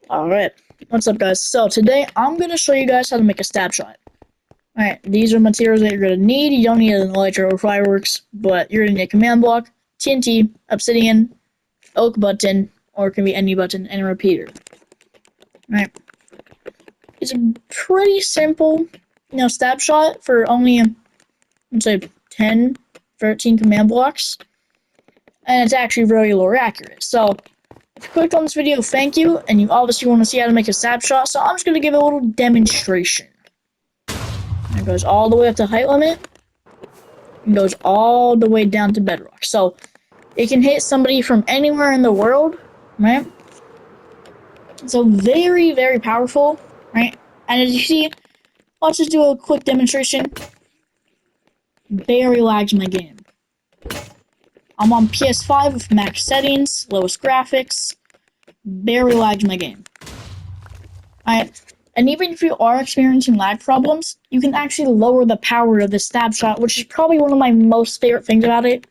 Alright, what's up guys? So today I'm going to show you guys how to make a stab shot. Alright, these are materials that you're going to need. You don't need an elytra or fireworks, but you're going to need a command block, TNT, obsidian, oak button, or it can be any button, and a repeater. Alright, it's a pretty simple, stab shot for only, let's say, 10, 13 command blocks, and it's actually very low accurate. So if you clicked on this video, thank you, and you obviously want to see how to make a stab shot, so I'm just going to give a little demonstration. It goes all the way up to height limit, and goes all the way down to bedrock. So it can hit somebody from anywhere in the world, right? So very, very powerful, right? And as you see, let's just do a quick demonstration. Very lags my game. I'm on PS5 with max settings, lowest graphics. Very lags my game. Alright, and even if you are experiencing lag problems, you can actually lower the power of the stab shot, which is probably one of my most favorite things about it.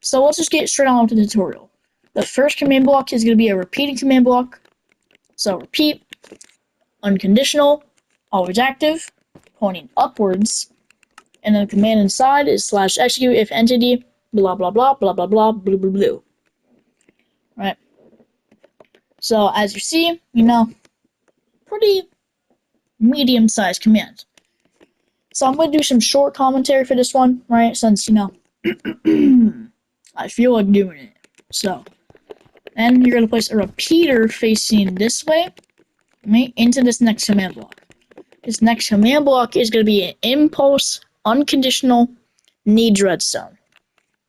So let's just get straight on with the tutorial. The first command block is going to be a repeating command block. So repeat, unconditional, always active, pointing upwards, and then the command inside is /execute if entity, blah blah blah blah blah blah blue blue blue. Right. So as you see, pretty medium-sized command. So I'm going to do some short commentary for this one, right? Since I feel like doing it. So then you're going to place a repeater facing this way, right, into this next command block. This next command block is going to be an impulse, unconditional, needs redstone.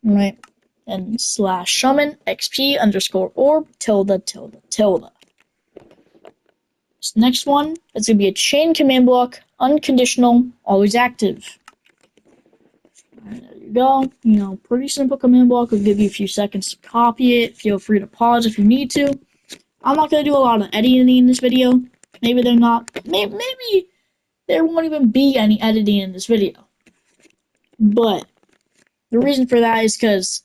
Right, and /summon xp _orb tilde. This next one is going to be a chain command block, unconditional, always active. Right, there you go. Pretty simple command block. Will give you a few seconds to copy it. Feel free to pause if you need to. I'm not going to do a lot of editing in this video. Maybe they're not. Maybe there won't even be any editing in this video. But the reason for that is because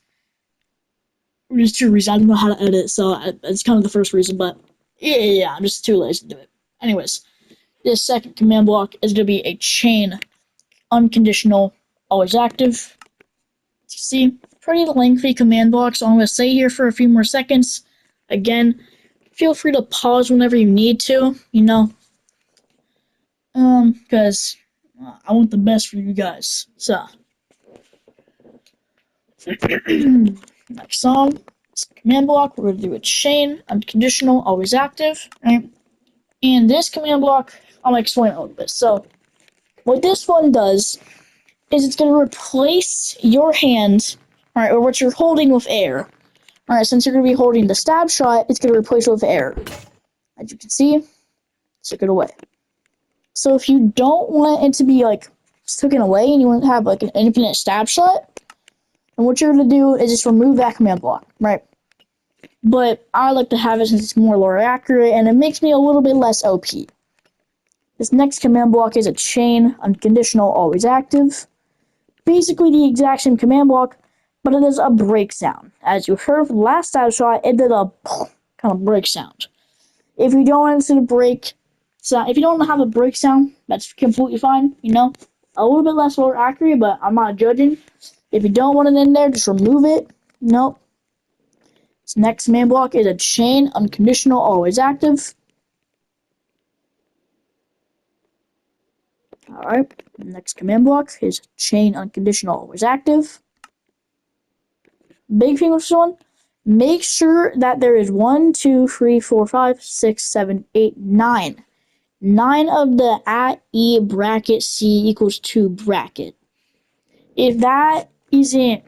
there's two reasons. I don't know how to edit, so it's kind of the first reason, but yeah, I'm just too lazy to do it. Anyways, this second command block is going to be a chain, unconditional, always active. See, pretty lengthy command block, so I'm going to stay here for a few more seconds. Again, feel free to pause whenever you need to, because I want the best for you guys, so. Next song, command block, we're going to do a chain, unconditional, always active, right? And this command block, I'll explain it a little bit. So, what this one does is it's going to replace your hand, right, or what you're holding with air. Alright, since you're going to be holding the stab shot, it's going to replace it with air. As you can see, took it away. So if you don't want it to be, taken away and you want to have, an infinite stab shot, and what you're going to do is just remove that command block, right? But I like to have it since it's more lower accurate, and it makes me a little bit less OP. This next command block is a chain, unconditional, always active. Basically the exact same command block, but it is a break sound. As you heard from the last stab shot, it did a kind of break sound. If you don't want it to break sound, if you don't have a break sound, that's completely fine, A little bit less lower accurate, but I'm not judging. If you don't want it in there, just remove it. Nope. This next command block is a chain, unconditional, always active. Alright, next command block is chain, unconditional, always active. Big thing with this one, make sure that there is 1, 2, 3, 4, 5, 6, 7, 8, 9. 9 of the at E bracket C equals 2 bracket. If that isn't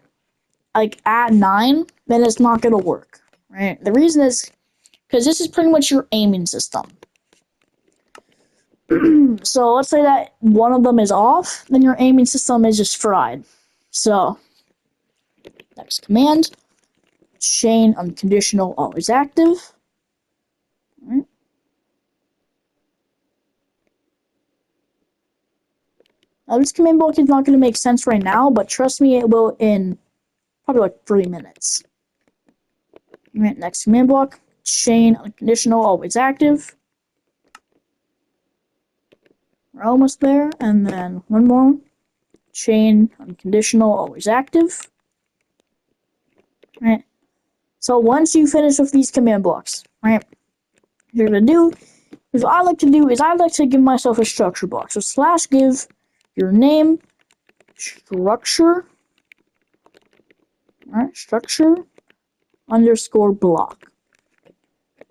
at 9, then it's not going to work, right? The reason is because this is pretty much your aiming system. So let's say that one of them is off, then your aiming system is just fried. So next command, chain, unconditional, always active. All right. Now this command block is not going to make sense right now, but trust me, it will in probably 3 minutes. Alright, next command block, chain, unconditional, always active. We're almost there. And then one more. Chain, unconditional, always active. Right. So once you finish with these command blocks, right, you're gonna do is what I like to do is I like to give myself a structure block. So slash give your name, structure, right, structure underscore block.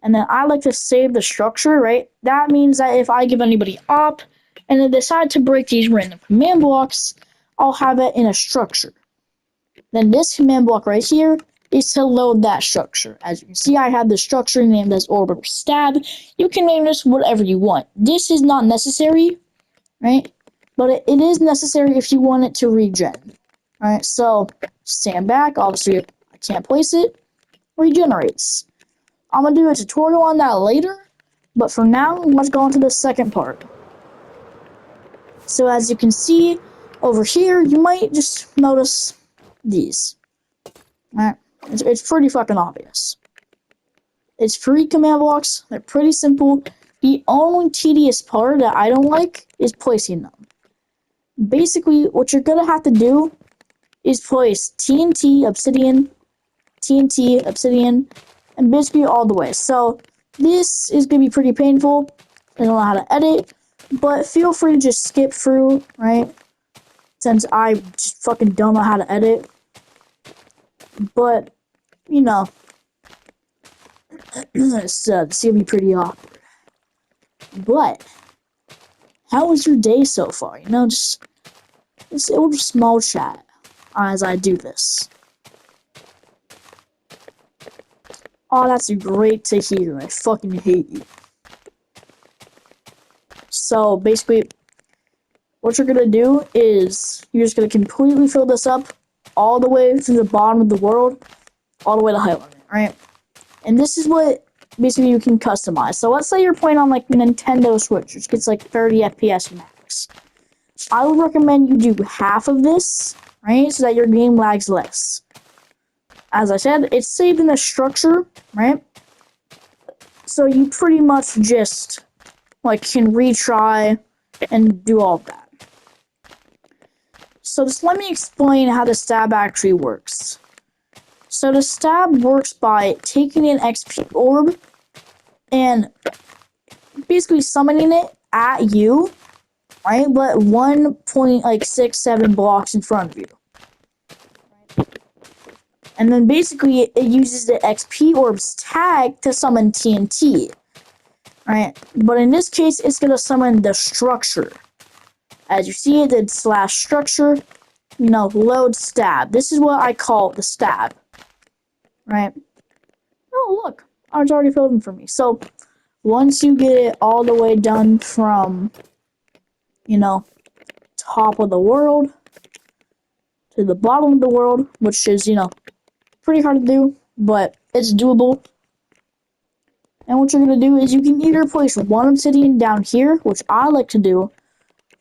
And then I like to save the structure, right? That means that if I give anybody op and they decide to break these random command blocks, I'll have it in a structure. Then this command block right here is to load that structure. As you can see, I have the structure named as orbital stab. You can name this whatever you want. This is not necessary, right? But it is necessary if you want it to regen. Alright, so stand back. Obviously, I can't place it. Regenerates. I'm going to do a tutorial on that later. But for now, let's go on to the second part. So as you can see over here, you might just notice these. Alright, it's pretty fucking obvious. It's 3 command blocks. They're pretty simple. The only tedious part that I don't like is placing them. Basically, what you're gonna have to do is place TNT, obsidian, and basically all the way. So this is gonna be pretty painful. I don't know how to edit, but feel free to just skip through, right? Since I just fucking don't know how to edit. But, you know, it's gonna be pretty awkward. But, how was your day so far? You know, just a little small chat as I do this. Oh, that's great to hear. I fucking hate you. So, basically, what you're gonna do is you're just gonna completely fill this up all the way to the bottom of the world, all the way to height limit, right? And this is what basically you can customize. So let's say you're playing on like Nintendo Switch, which gets like 30 FPS max. I would recommend you do half of this, right? So that your game lags less. As I said, it's saved in a structure, right? So you pretty much just like can retry and do all of that. So just let me explain how the stab actually works. So the stab works by taking an XP orb and basically summoning it at you, right? But 1.67 blocks in front of you. And then basically it uses the XP orb's tag to summon TNT, right? But in this case, it's gonna summon the structure. As you see, it did slash structure, load stab. This is what I call the stab, right? Oh, look, it's already filled in for me. So once you get it all the way done from, top of the world to the bottom of the world, which is, pretty hard to do, but it's doable. And what you're going to do is you can either place one obsidian down here, which I like to do,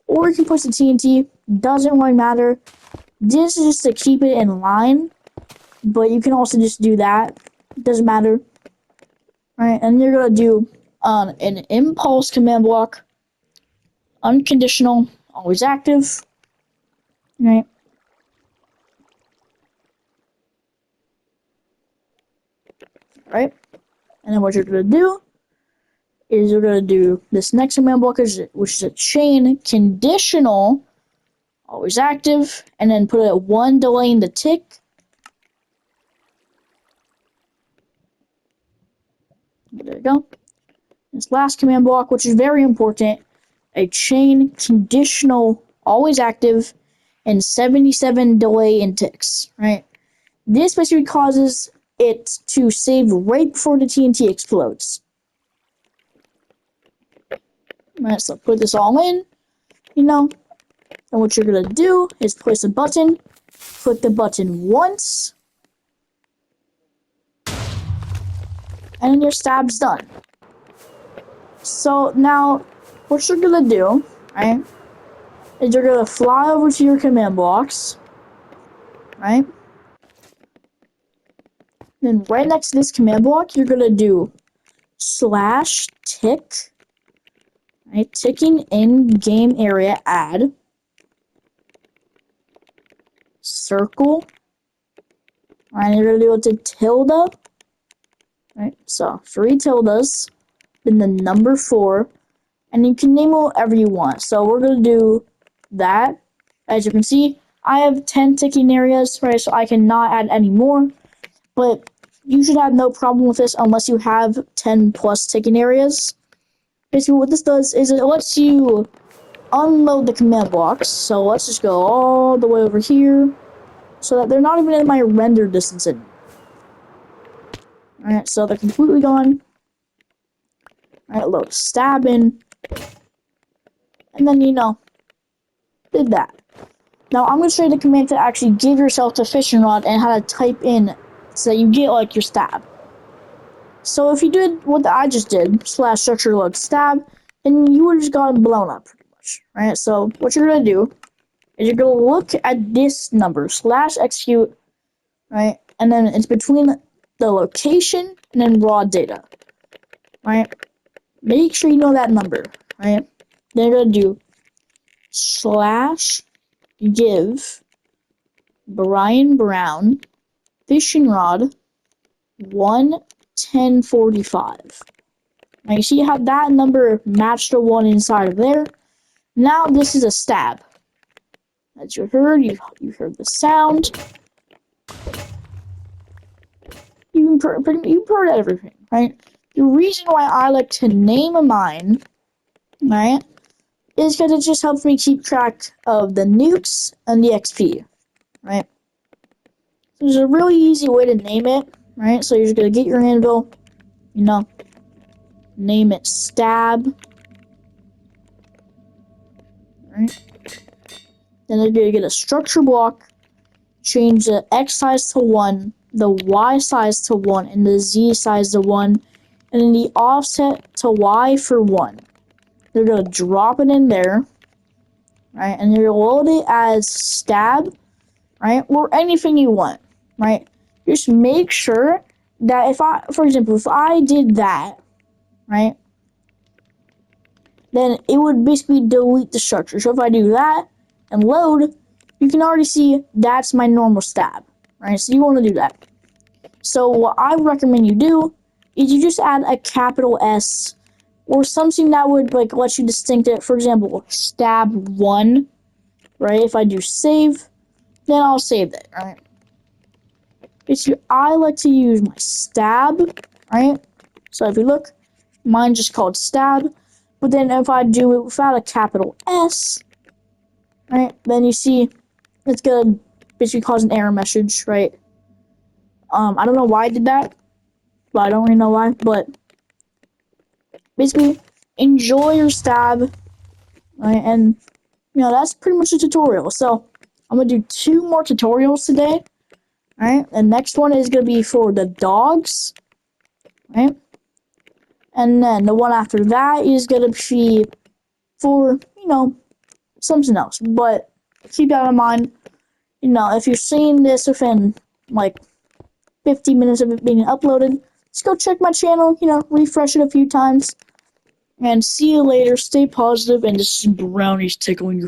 or you can place the TNT. Doesn't really matter. This is just to keep it in line, but you can also just do that. It doesn't matter. Right, and you're going to do an impulse command block, unconditional, always active, right? Right? And then what you're going to do is you're going to do this next command block, which is a chain conditional, always active, and then put a 1 delaying the tick. There you go. This last command block, which is very important, a chain conditional, always active, and 77 delay in ticks, right? This basically causes it to save right before the TNT explodes. Right, so put this all in, and what you're going to do is place a button, click the button once, and then your stab's done. So now, what you're going to do, right, is you're going to fly over to your command blocks, right? Then right next to this command block, you're going to do slash tick, right? Ticking in game area add, circle, right? You're gonna do it to tilde, right? So 3 tildes, then the number 4, and you can name it whatever you want. So we're gonna do that. As you can see, I have 10 ticking areas, right? So I cannot add any more, but you should have no problem with this unless you have 10 plus ticking areas. Basically, what this does is it lets you unload the command blocks. So let's just go all the way over here so that they're not even in my render distance anymore. Alright, so they're completely gone. Alright, load stab in. And then, did that. Now, I'm going to show you the command to actually give yourself the fishing rod and how to type in so that you get, like, your stab. So if you did what I just did, slash structure load stab, then you would have just gotten blown up, pretty much, right? So what you're going to do is you're going to look at this number, slash execute, right? And then it's between the location and then raw data, right? Make sure you know that number, right? Then you're going to do slash give Brian Brown fishing rod 11045. Now you see how that number matched the one inside of there. Now this is a stab. As you heard, you heard the sound. You heard everything, right? The reason why I like to name a mine, right, is because it just helps me keep track of the nukes and the XP, right? There's a really easy way to name it, right? So you're just gonna get your anvil, name it stab, right? Then you're gonna get a structure block, change the X size to 1, the Y size to 1, and the Z size to 1, and then the offset to Y for 1. You're gonna drop it in there, right? And you're gonna load it as stab, right? Or anything you want, right? Just make sure that for example, if I did that, right, then it would basically delete the structure. So if I do that and load, you can already see that's my normal stab, right? So you want to do that. So what I recommend you do is you just add a capital S or something that would like let you distinct it. For example, stab 1, right? If I do save, then I'll save that, right? Basically, I like to use my stab, right? So if you look, mine's just called stab. But then if I do it without a capital S, right, then you see it's gonna basically cause an error message, right? I don't know why I did that, but I don't really know why. But basically, enjoy your stab, right? And that's pretty much the tutorial. So I'm gonna do 2 more tutorials today. Alright, the next one is going to be for the dogs, right? And then the one after that is going to be for, something else. But keep that in mind, if you're seeing this within, like, 50 minutes of it being uploaded, just go check my channel, refresh it a few times. And see you later, stay positive, and this is Brownies tickling your face.